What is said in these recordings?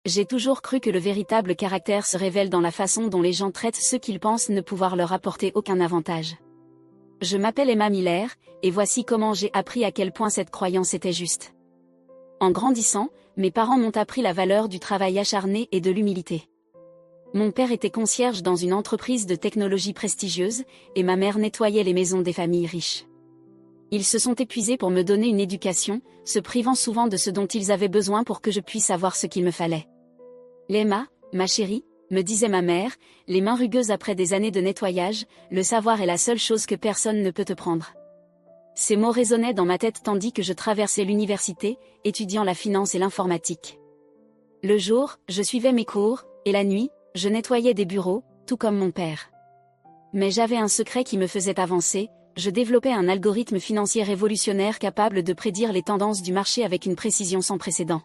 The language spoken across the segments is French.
J'ai toujours cru que le véritable caractère se révèle dans la façon dont les gens traitent ceux qu'ils pensent ne pouvoir leur apporter aucun avantage. Je m'appelle Emma Miller, et voici comment j'ai appris à quel point cette croyance était juste. En grandissant, mes parents m'ont appris la valeur du travail acharné et de l'humilité. Mon père était concierge dans une entreprise de technologie prestigieuse, et ma mère nettoyait les maisons des familles riches. Ils se sont épuisés pour me donner une éducation, se privant souvent de ce dont ils avaient besoin pour que je puisse avoir ce qu'il me fallait. Emma, ma chérie, me disait ma mère, les mains rugueuses après des années de nettoyage, le savoir est la seule chose que personne ne peut te prendre. Ces mots résonnaient dans ma tête tandis que je traversais l'université, étudiant la finance et l'informatique. Le jour, je suivais mes cours, et la nuit, je nettoyais des bureaux, tout comme mon père. Mais j'avais un secret qui me faisait avancer, je développais un algorithme financier révolutionnaire capable de prédire les tendances du marché avec une précision sans précédent.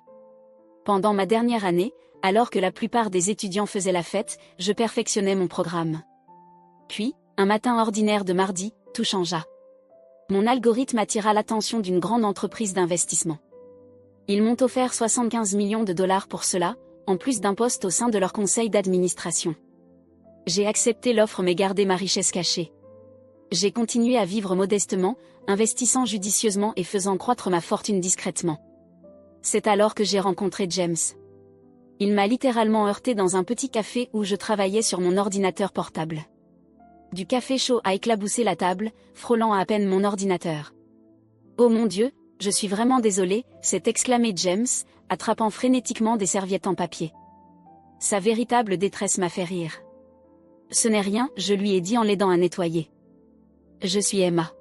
Pendant ma dernière année, alors que la plupart des étudiants faisaient la fête, je perfectionnais mon programme. Puis, un matin ordinaire de mardi, tout changea. Mon algorithme attira l'attention d'une grande entreprise d'investissement. Ils m'ont offert 75 millions de dollars pour cela, en plus d'un poste au sein de leur conseil d'administration. J'ai accepté l'offre mais gardé ma richesse cachée. J'ai continué à vivre modestement, investissant judicieusement et faisant croître ma fortune discrètement. C'est alors que j'ai rencontré James. Il m'a littéralement heurté dans un petit café où je travaillais sur mon ordinateur portable. Du café chaud a éclaboussé la table, frôlant à peine mon ordinateur. « Oh mon Dieu, je suis vraiment désolé », s'est exclamé James, attrapant frénétiquement des serviettes en papier. Sa véritable détresse m'a fait rire. « Ce n'est rien », je lui ai dit en l'aidant à nettoyer. « Je suis Emma. »«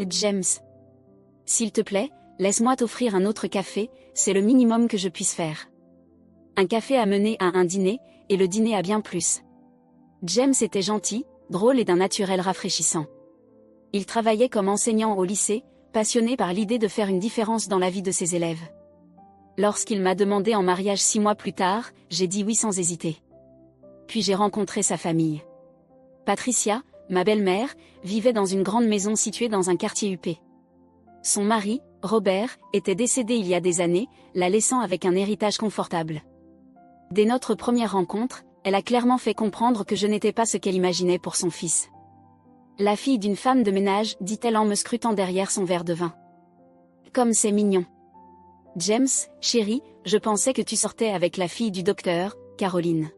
James. S'il te plaît, laisse-moi t'offrir un autre café, c'est le minimum que je puisse faire. » Un café a mené à un dîner, et le dîner a bien plus. James était gentil, drôle et d'un naturel rafraîchissant. Il travaillait comme enseignant au lycée, passionné par l'idée de faire une différence dans la vie de ses élèves. Lorsqu'il m'a demandé en mariage 6 mois plus tard, j'ai dit oui sans hésiter. Puis j'ai rencontré sa famille. Patricia, ma belle-mère, vivait dans une grande maison située dans un quartier huppé. Son mari, Robert, était décédé il y a des années, la laissant avec un héritage confortable. Dès notre première rencontre, elle a clairement fait comprendre que je n'étais pas ce qu'elle imaginait pour son fils. La fille d'une femme de ménage, dit-elle en me scrutant derrière son verre de vin. Comme c'est mignon. James, chérie, je pensais que tu sortais avec la fille du docteur, Caroline.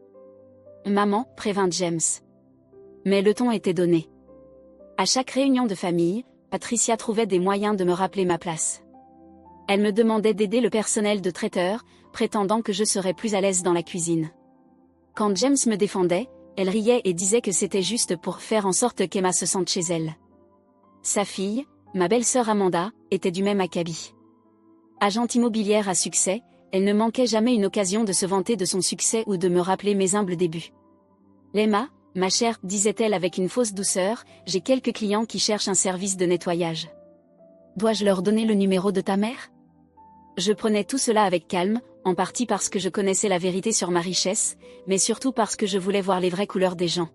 Maman, prévint James. Mais le ton était donné. À chaque réunion de famille, Patricia trouvait des moyens de me rappeler ma place. Elle me demandait d'aider le personnel de traiteur, prétendant que je serais plus à l'aise dans la cuisine. Quand James me défendait, elle riait et disait que c'était juste pour faire en sorte qu'Emma se sente chez elle. Sa fille, ma belle-sœur Amanda, était du même acabit. Agente immobilière à succès, elle ne manquait jamais une occasion de se vanter de son succès ou de me rappeler mes humbles débuts. Emma, ma chère, disait-elle avec une fausse douceur, j'ai quelques clients qui cherchent un service de nettoyage. Dois-je leur donner le numéro de ta mère ? Je prenais tout cela avec calme, en partie parce que je connaissais la vérité sur ma richesse, mais surtout parce que je voulais voir les vraies couleurs des gens.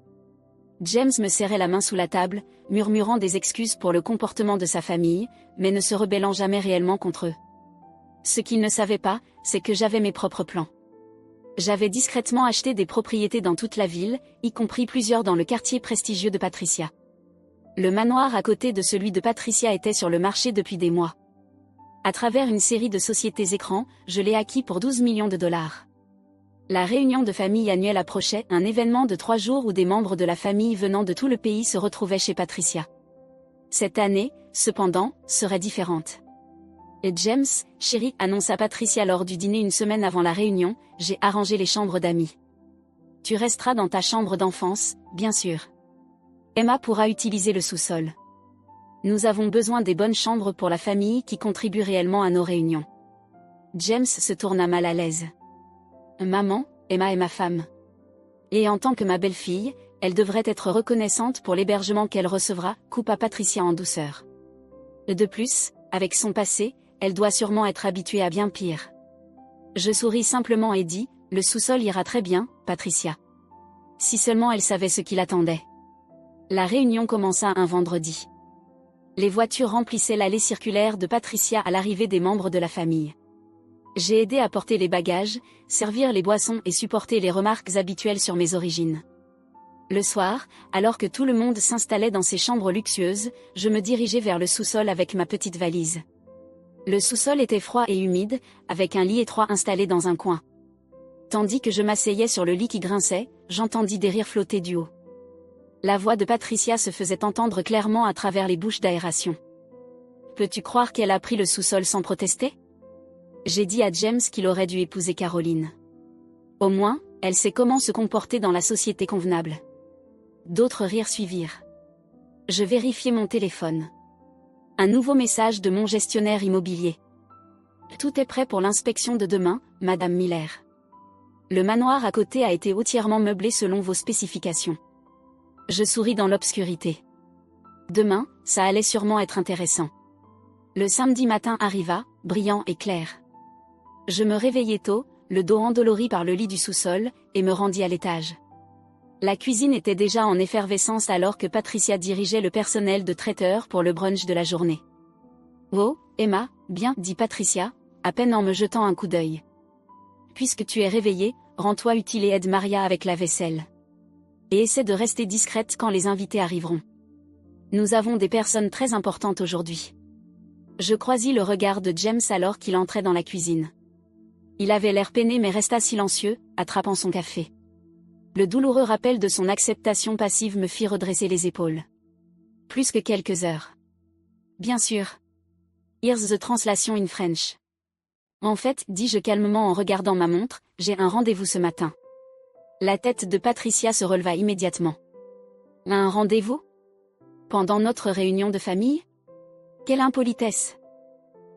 James me serrait la main sous la table, murmurant des excuses pour le comportement de sa famille, mais ne se rebellant jamais réellement contre eux. Ce qu'il ne savait pas, c'est que j'avais mes propres plans. J'avais discrètement acheté des propriétés dans toute la ville, y compris plusieurs dans le quartier prestigieux de Patricia. Le manoir à côté de celui de Patricia était sur le marché depuis des mois. À travers une série de sociétés écrans, je l'ai acquis pour 12 millions de dollars. La réunion de famille annuelle approchait, un événement de 3 jours où des membres de la famille venant de tout le pays se retrouvaient chez Patricia. Cette année, cependant, serait différente. Et James, chérie, annonça Patricia lors du dîner une semaine avant la réunion, j'ai arrangé les chambres d'amis. Tu resteras dans ta chambre d'enfance, bien sûr. Emma pourra utiliser le sous-sol. Nous avons besoin des bonnes chambres pour la famille qui contribuent réellement à nos réunions. James se tourna mal à l'aise. Maman, Emma est ma femme. Et en tant que ma belle-fille, elle devrait être reconnaissante pour l'hébergement qu'elle recevra, coupa Patricia en douceur. De plus, avec son passé, elle doit sûrement être habituée à bien pire. Je souris simplement et dis, le sous-sol ira très bien, Patricia. Si seulement elle savait ce qui l'attendait. La réunion commença un vendredi. Les voitures remplissaient l'allée circulaire de Patricia à l'arrivée des membres de la famille. J'ai aidé à porter les bagages, servir les boissons et supporter les remarques habituelles sur mes origines. Le soir, alors que tout le monde s'installait dans ses chambres luxueuses, je me dirigeais vers le sous-sol avec ma petite valise. Le sous-sol était froid et humide, avec un lit étroit installé dans un coin. Tandis que je m'asseyais sur le lit qui grinçait, j'entendis des rires flotter du haut. La voix de Patricia se faisait entendre clairement à travers les bouches d'aération. Peux-tu croire qu'elle a pris le sous-sol sans protester? J'ai dit à James qu'il aurait dû épouser Caroline. Au moins, elle sait comment se comporter dans la société convenable. D'autres rires suivirent. Je vérifiai mon téléphone. Un nouveau message de mon gestionnaire immobilier. Tout est prêt pour l'inspection de demain, Madame Miller. Le manoir à côté a été entièrement meublé selon vos spécifications. Je souris dans l'obscurité. Demain, ça allait sûrement être intéressant. Le samedi matin arriva, brillant et clair. Je me réveillai tôt, le dos endolori par le lit du sous-sol, et me rendis à l'étage. La cuisine était déjà en effervescence alors que Patricia dirigeait le personnel de traiteur pour le brunch de la journée. « Oh, Emma, bien, dit Patricia, à peine en me jetant un coup d'œil. Puisque tu es réveillée, rends-toi utile et aide Maria avec la vaisselle. Et essaie de rester discrète quand les invités arriveront. Nous avons des personnes très importantes aujourd'hui. » Je croisis le regard de James alors qu'il entrait dans la cuisine. Il avait l'air peiné mais resta silencieux, attrapant son café. Le douloureux rappel de son acceptation passive me fit redresser les épaules. Plus que quelques heures. Bien sûr. Here's the translation in French. En fait, dis-je calmement en regardant ma montre, j'ai un rendez-vous ce matin. La tête de Patricia se releva immédiatement. Un rendez-vous? Pendant notre réunion de famille? Quelle impolitesse!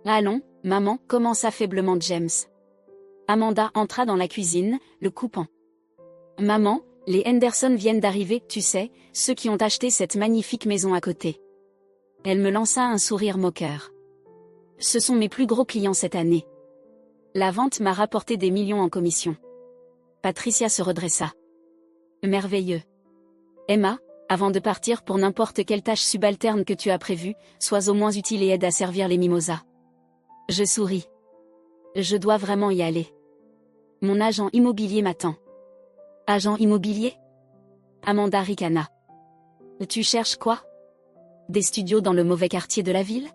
Allons, maman, commença faiblement James. Amanda entra dans la cuisine, le coupant. Maman, les Henderson viennent d'arriver, tu sais, ceux qui ont acheté cette magnifique maison à côté. Elle me lança un sourire moqueur. Ce sont mes plus gros clients cette année. La vente m'a rapporté des millions en commission. Patricia se redressa. Merveilleux. Emma, avant de partir pour n'importe quelle tâche subalterne que tu as prévue, sois au moins utile et aide à servir les mimosas. Je souris. Je dois vraiment y aller. Mon agent immobilier m'attend. Agent immobilier? Amanda ricana. Tu cherches quoi? Des studios dans le mauvais quartier de la ville?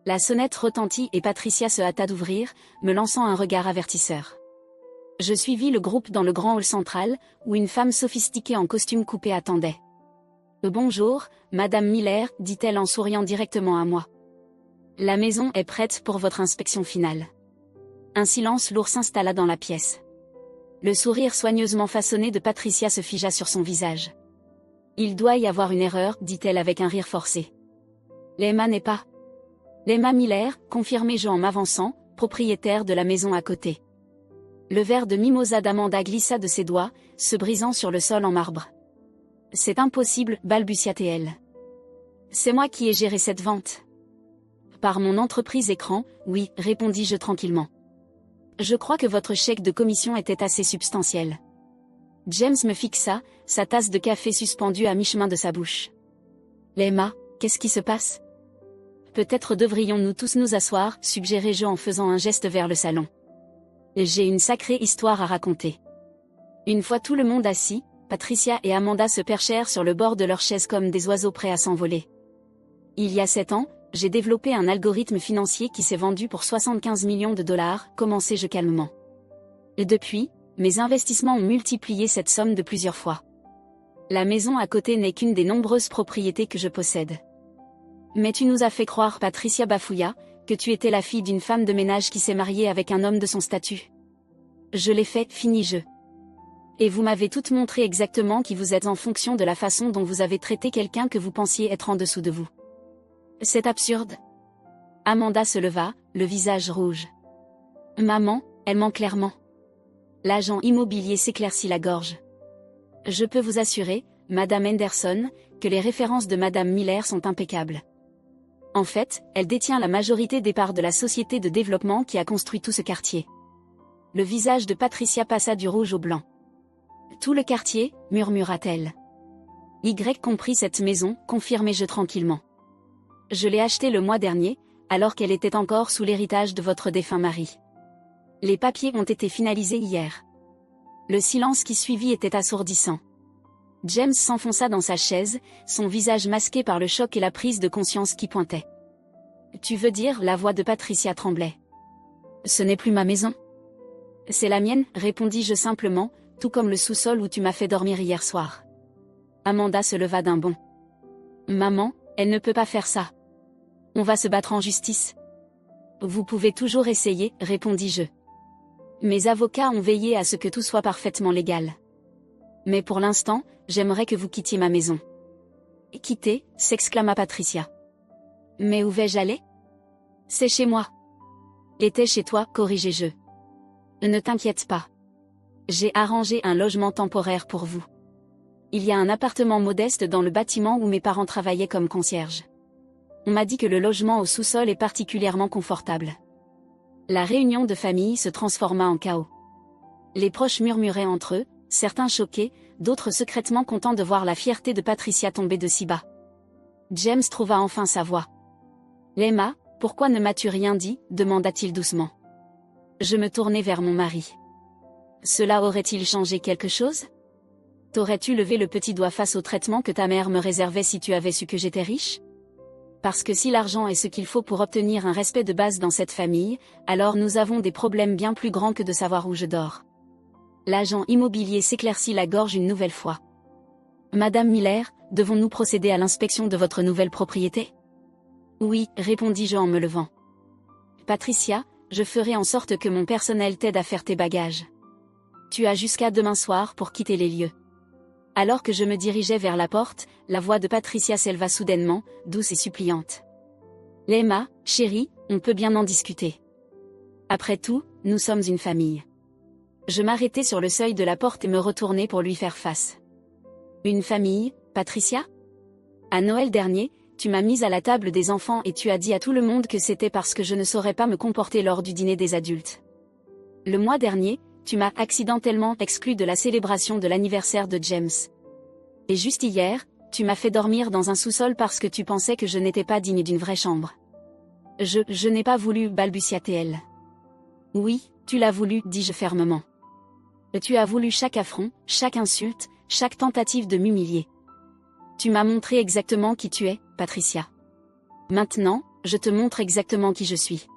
La sonnette retentit et Patricia se hâta d'ouvrir, me lançant un regard avertisseur. Je suivis le groupe dans le grand hall central, où une femme sophistiquée en costume coupé attendait. Bonjour, Madame Miller, dit-elle en souriant directement à moi. La maison est prête pour votre inspection finale. Un silence lourd s'installa dans la pièce. Le sourire soigneusement façonné de Patricia se figea sur son visage. Il doit y avoir une erreur, dit-elle avec un rire forcé. L'Emma n'est pas. L'Emma Miller, confirmai-je en m'avançant, propriétaire de la maison à côté. Le verre de mimosa d'Amanda glissa de ses doigts, se brisant sur le sol en marbre. C'est impossible, balbutia-t-elle. C'est moi qui ai géré cette vente. Par mon entreprise écran, oui, répondis-je tranquillement. Je crois que votre chèque de commission était assez substantiel. James me fixa, sa tasse de café suspendue à mi-chemin de sa bouche. Emma, qu'est-ce qui se passe? Peut-être devrions-nous tous nous asseoir, suggérai-je en faisant un geste vers le salon. J'ai une sacrée histoire à raconter. Une fois tout le monde assis, Patricia et Amanda se perchèrent sur le bord de leur chaise comme des oiseaux prêts à s'envoler. Il y a 7 ans, j'ai développé un algorithme financier qui s'est vendu pour 75 millions de dollars, commençai-je calmement. Et depuis, mes investissements ont multiplié cette somme de plusieurs fois. La maison à côté n'est qu'une des nombreuses propriétés que je possède. Mais tu nous as fait croire, Patricia bafouilla, que tu étais la fille d'une femme de ménage qui s'est mariée avec un homme de son statut. Je l'ai fait, finis-je. Et vous m'avez toutes montré exactement qui vous êtes en fonction de la façon dont vous avez traité quelqu'un que vous pensiez être en dessous de vous. C'est absurde. Amanda se leva, le visage rouge. Maman, elle ment clairement. L'agent immobilier s'éclaircit la gorge. Je peux vous assurer, Madame Henderson, que les références de Madame Miller sont impeccables. En fait, elle détient la majorité des parts de la société de développement qui a construit tout ce quartier. Le visage de Patricia passa du rouge au blanc. Tout le quartier, murmura-t-elle. Y compris cette maison, confirmai-je tranquillement. Je l'ai achetée le mois dernier, alors qu'elle était encore sous l'héritage de votre défunt mari. Les papiers ont été finalisés hier. Le silence qui suivit était assourdissant. James s'enfonça dans sa chaise, son visage masqué par le choc et la prise de conscience qui pointait. Tu veux dire, la voix de Patricia tremblait. Ce n'est plus ma maison. C'est la mienne, répondis-je simplement, tout comme le sous-sol où tu m'as fait dormir hier soir. Amanda se leva d'un bond. Maman, elle ne peut pas faire ça. On va se battre en justice. Vous pouvez toujours essayer, répondis-je. Mes avocats ont veillé à ce que tout soit parfaitement légal. Mais pour l'instant, j'aimerais que vous quittiez ma maison. Quitter, s'exclama Patricia. Mais où vais-je aller? C'est chez moi. Était chez toi, corrigeai-je. Ne t'inquiète pas. J'ai arrangé un logement temporaire pour vous. Il y a un appartement modeste dans le bâtiment où mes parents travaillaient comme concierges. On m'a dit que le logement au sous-sol est particulièrement confortable. La réunion de famille se transforma en chaos. Les proches murmuraient entre eux, certains choqués, d'autres secrètement contents de voir la fierté de Patricia tomber de si bas. James trouva enfin sa voix. « Emma, pourquoi ne m'as-tu rien dit ?» demanda-t-il doucement. Je me tournai vers mon mari. Cela aurait-il changé quelque chose? T'aurais-tu levé le petit doigt face au traitement que ta mère me réservait si tu avais su que j'étais riche? Parce que si l'argent est ce qu'il faut pour obtenir un respect de base dans cette famille, alors nous avons des problèmes bien plus grands que de savoir où je dors. L'agent immobilier s'éclaircit la gorge une nouvelle fois. Madame Miller, devons-nous procéder à l'inspection de votre nouvelle propriété? Oui, répondis-je en me levant. Patricia, je ferai en sorte que mon personnel t'aide à faire tes bagages. Tu as jusqu'à demain soir pour quitter les lieux. Alors que je me dirigeais vers la porte, la voix de Patricia s'éleva soudainement, douce et suppliante. Emma, chérie, on peut bien en discuter. Après tout, nous sommes une famille. Je m'arrêtai sur le seuil de la porte et me retournai pour lui faire face. Une famille, Patricia? À Noël dernier, tu m'as mise à la table des enfants et tu as dit à tout le monde que c'était parce que je ne saurais pas me comporter lors du dîner des adultes. Le mois dernier, tu m'as accidentellement exclu de la célébration de l'anniversaire de James. Et juste hier, tu m'as fait dormir dans un sous-sol parce que tu pensais que je n'étais pas digne d'une vraie chambre. Je n'ai pas voulu, balbutia-t-elle. Oui, tu l'as voulu, dis-je fermement. Tu as voulu chaque affront, chaque insulte, chaque tentative de m'humilier. Tu m'as montré exactement qui tu es, Patricia. Maintenant, je te montre exactement qui je suis.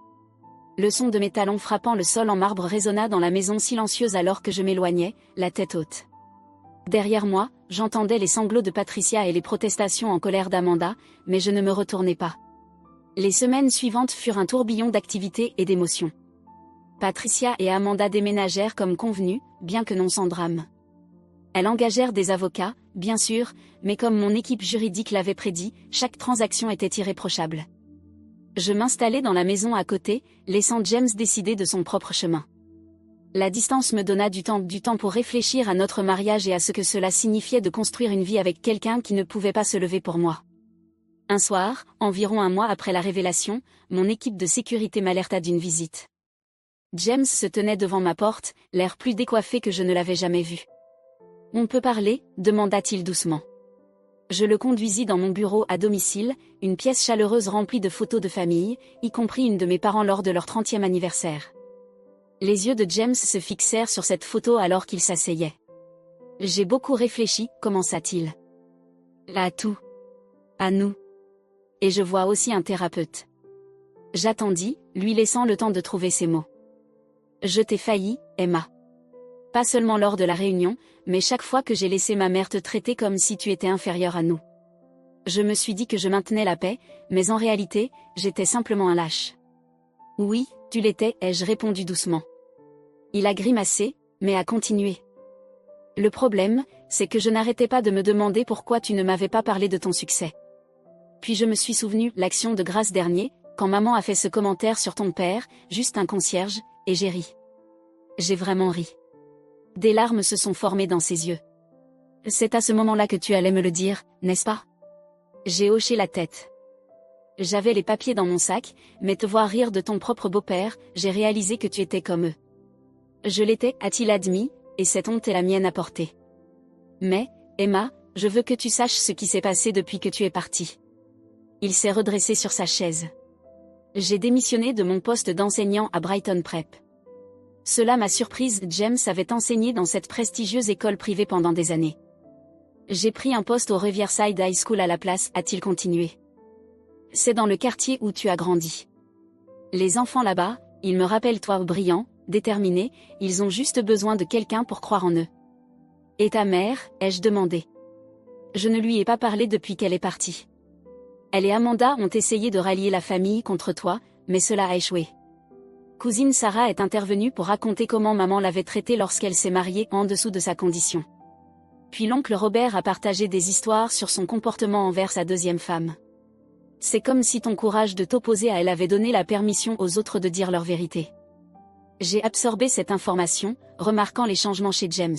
Le son de mes talons frappant le sol en marbre résonna dans la maison silencieuse alors que je m'éloignais, la tête haute. Derrière moi, j'entendais les sanglots de Patricia et les protestations en colère d'Amanda, mais je ne me retournai pas. Les semaines suivantes furent un tourbillon d'activités et d'émotions. Patricia et Amanda déménagèrent comme convenu, bien que non sans drame. Elles engagèrent des avocats, bien sûr, mais comme mon équipe juridique l'avait prédit, chaque transaction était irréprochable. Je m'installai dans la maison à côté, laissant James décider de son propre chemin. La distance me donna du temps pour réfléchir à notre mariage et à ce que cela signifiait de construire une vie avec quelqu'un qui ne pouvait pas se lever pour moi. Un soir, environ un mois après la révélation, mon équipe de sécurité m'alerta d'une visite. James se tenait devant ma porte, l'air plus décoiffé que je ne l'avais jamais vu. « On peut parler ?» demanda-t-il doucement. Je le conduisis dans mon bureau à domicile, une pièce chaleureuse remplie de photos de famille, y compris une de mes parents lors de leur 30e anniversaire. Les yeux de James se fixèrent sur cette photo alors qu'il s'asseyait. « J'ai beaucoup réfléchi » commença-t-il. « À tout. À nous. Et je vois aussi un thérapeute. » J'attendis, lui laissant le temps de trouver ses mots. « Je t'ai failli, Emma. Pas seulement lors de la réunion, mais chaque fois que j'ai laissé ma mère te traiter comme si tu étais inférieure à nous. Je me suis dit que je maintenais la paix, mais en réalité, j'étais simplement un lâche. »« Oui, tu l'étais, ai-je répondu doucement. Il a grimacé, mais a continué. « Le problème, c'est que je n'arrêtais pas de me demander pourquoi tu ne m'avais pas parlé de ton succès. Puis je me suis souvenu, l'action de grâce dernier, quand maman a fait ce commentaire sur ton père, juste un concierge, et j'ai ri. J'ai vraiment ri. Des larmes se sont formées dans ses yeux. C'est à ce moment-là que tu allais me le dire, n'est-ce pas? J'ai hoché la tête. J'avais les papiers dans mon sac, mais te voir rire de ton propre beau-père, j'ai réalisé que tu étais comme eux. Je l'étais, a-t-il admis, et cette honte est la mienne à porter. Mais, Emma, je veux que tu saches ce qui s'est passé depuis que tu es partie. Il s'est redressé sur sa chaise. J'ai démissionné de mon poste d'enseignant à Brighton Prep. Cela m'a surprise, James avait enseigné dans cette prestigieuse école privée pendant des années. J'ai pris un poste au Riverside High School à la place, a-t-il continué. C'est dans le quartier où tu as grandi. Les enfants là-bas, ils me rappellent toi brillant, déterminé, ils ont juste besoin de quelqu'un pour croire en eux. Et ta mère, ai-je demandé. Je ne lui ai pas parlé depuis qu'elle est partie. Elle et Amanda ont essayé de rallier la famille contre toi, mais cela a échoué. Cousine Sarah est intervenue pour raconter comment maman l'avait traitée lorsqu'elle s'est mariée en dessous de sa condition. Puis l'oncle Robert a partagé des histoires sur son comportement envers sa deuxième femme. C'est comme si ton courage de t'opposer à elle avait donné la permission aux autres de dire leur vérité. J'ai absorbé cette information, remarquant les changements chez James.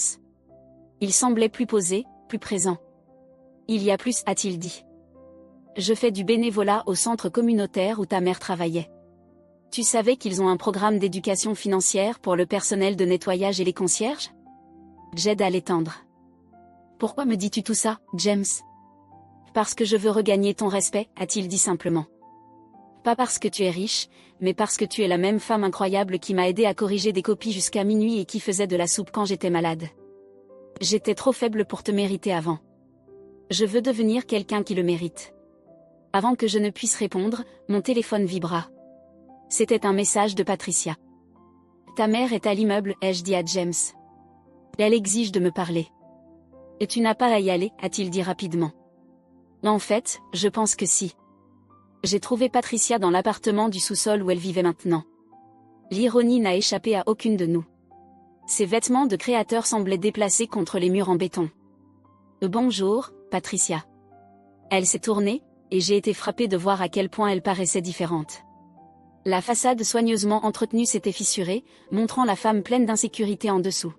Il semblait plus posé, plus présent. Il y a plus, a-t-il dit. Je fais du bénévolat au centre communautaire où ta mère travaillait. Tu savais qu'ils ont un programme d'éducation financière pour le personnel de nettoyage et les concierges? J'aide à l'étendre. Pourquoi me dis-tu tout ça, James? Parce que je veux regagner ton respect, a-t-il dit simplement. Pas parce que tu es riche, mais parce que tu es la même femme incroyable qui m'a aidé à corriger des copies jusqu'à minuit et qui faisait de la soupe quand j'étais malade. J'étais trop faible pour te mériter avant. Je veux devenir quelqu'un qui le mérite. Avant que je ne puisse répondre, mon téléphone vibra. C'était un message de Patricia. Ta mère est à l'immeuble, ai-je dit à James. Elle exige de me parler. Et tu n'as pas à y aller, a-t-il dit rapidement. En fait, je pense que si. J'ai trouvé Patricia dans l'appartement du sous-sol où elle vivait maintenant. L'ironie n'a échappé à aucune de nous. Ses vêtements de créateur semblaient déplacés contre les murs en béton. Bonjour, Patricia. Elle s'est tournée, et j'ai été frappée de voir à quel point elle paraissait différente. La façade soigneusement entretenue s'était fissurée, montrant la femme pleine d'insécurité en dessous.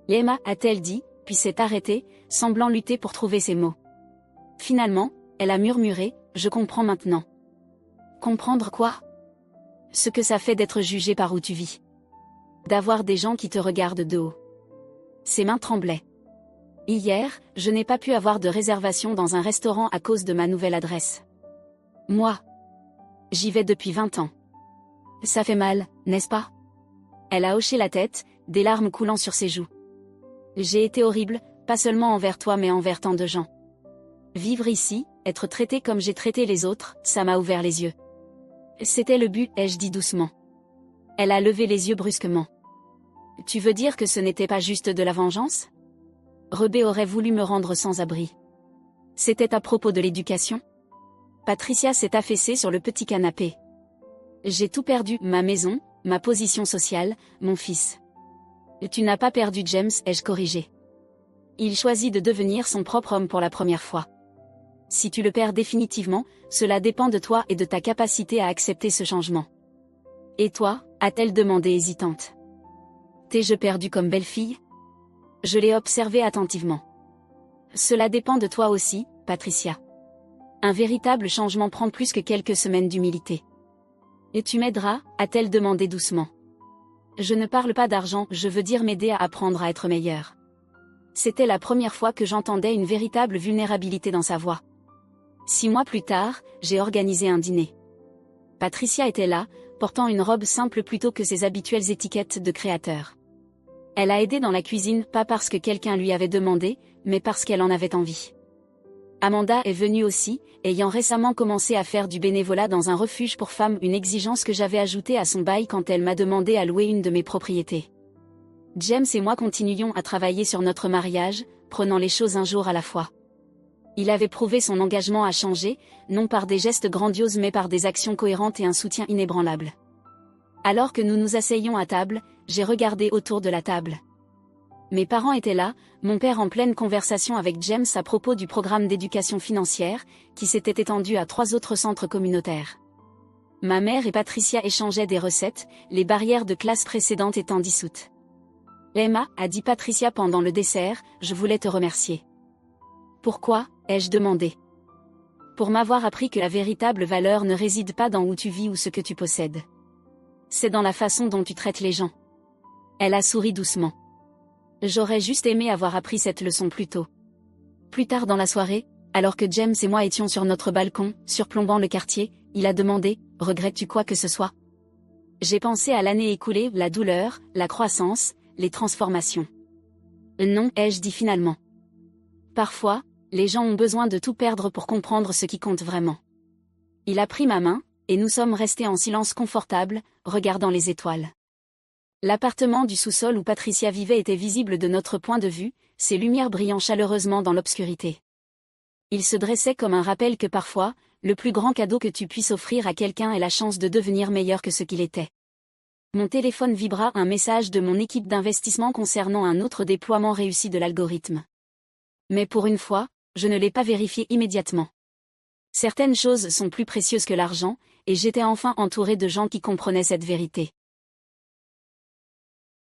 Emma, a-t-elle dit, puis s'est arrêtée, semblant lutter pour trouver ses mots. Finalement, elle a murmuré, je comprends maintenant. Comprendre quoi? Ce que ça fait d'être jugé par où tu vis. D'avoir des gens qui te regardent de haut. Ses mains tremblaient. Hier, je n'ai pas pu avoir de réservation dans un restaurant à cause de ma nouvelle adresse. Moi. J'y vais depuis 20 ans. Ça fait mal, n'est-ce pas? Elle a hoché la tête, des larmes coulant sur ses joues. J'ai été horrible, pas seulement envers toi mais envers tant de gens. Vivre ici, être traité comme j'ai traité les autres, ça m'a ouvert les yeux. C'était le but, ai-je dit doucement. Elle a levé les yeux brusquement. Tu veux dire que ce n'était pas juste de la vengeance? Rebé aurait voulu me rendre sans abri. C'était à propos de l'éducation? Patricia s'est affaissée sur le petit canapé. J'ai tout perdu, ma maison, ma position sociale, mon fils. Tu n'as pas perdu James, ai-je corrigé. Il choisit de devenir son propre homme pour la première fois. Si tu le perds définitivement, cela dépend de toi et de ta capacité à accepter ce changement. Et toi, a-t-elle demandé hésitante. T'ai-je perdu comme belle-fille? Je l'ai observé attentivement. Cela dépend de toi aussi, Patricia. Un véritable changement prend plus que quelques semaines d'humilité. Et tu m'aideras, a-t-elle demandé doucement. Je ne parle pas d'argent, je veux dire m'aider à apprendre à être meilleur. C'était la première fois que j'entendais une véritable vulnérabilité dans sa voix. 6 mois plus tard, j'ai organisé un dîner. Patricia était là, portant une robe simple plutôt que ses habituelles étiquettes de créateur. Elle a aidé dans la cuisine, pas parce que quelqu'un lui avait demandé, mais parce qu'elle en avait envie. Amanda est venue aussi, ayant récemment commencé à faire du bénévolat dans un refuge pour femmes, une exigence que j'avais ajoutée à son bail quand elle m'a demandé à louer une de mes propriétés. James et moi continuions à travailler sur notre mariage, prenant les choses un jour à la fois. Il avait prouvé son engagement à changer, non par des gestes grandioses mais par des actions cohérentes et un soutien inébranlable. Alors que nous nous asseyions à table, j'ai regardé autour de la table. Mes parents étaient là, mon père en pleine conversation avec James à propos du programme d'éducation financière, qui s'était étendu à 3 autres centres communautaires. Ma mère et Patricia échangeaient des recettes, les barrières de classe précédentes étant dissoutes. Emma, a dit Patricia pendant le dessert, je voulais te remercier. Pourquoi, ai-je demandé. Pour m'avoir appris que la véritable valeur ne réside pas dans où tu vis ou ce que tu possèdes. C'est dans la façon dont tu traites les gens. Elle a souri doucement. J'aurais juste aimé avoir appris cette leçon plus tôt. Plus tard dans la soirée, alors que James et moi étions sur notre balcon, surplombant le quartier, il a demandé, regrettes-tu quoi que ce soit? J'ai pensé à l'année écoulée, la douleur, la croissance, les transformations. Non, ai-je dit finalement. Parfois, les gens ont besoin de tout perdre pour comprendre ce qui compte vraiment. Il a pris ma main, et nous sommes restés en silence confortable, regardant les étoiles. L'appartement du sous-sol où Patricia vivait était visible de notre point de vue, ses lumières brillant chaleureusement dans l'obscurité. Il se dressait comme un rappel que parfois, le plus grand cadeau que tu puisses offrir à quelqu'un est la chance de devenir meilleur que ce qu'il était. Mon téléphone vibra, un message de mon équipe d'investissement concernant un autre déploiement réussi de l'algorithme. Mais pour une fois, je ne l'ai pas vérifié immédiatement. Certaines choses sont plus précieuses que l'argent, et j'étais enfin entouré de gens qui comprenaient cette vérité.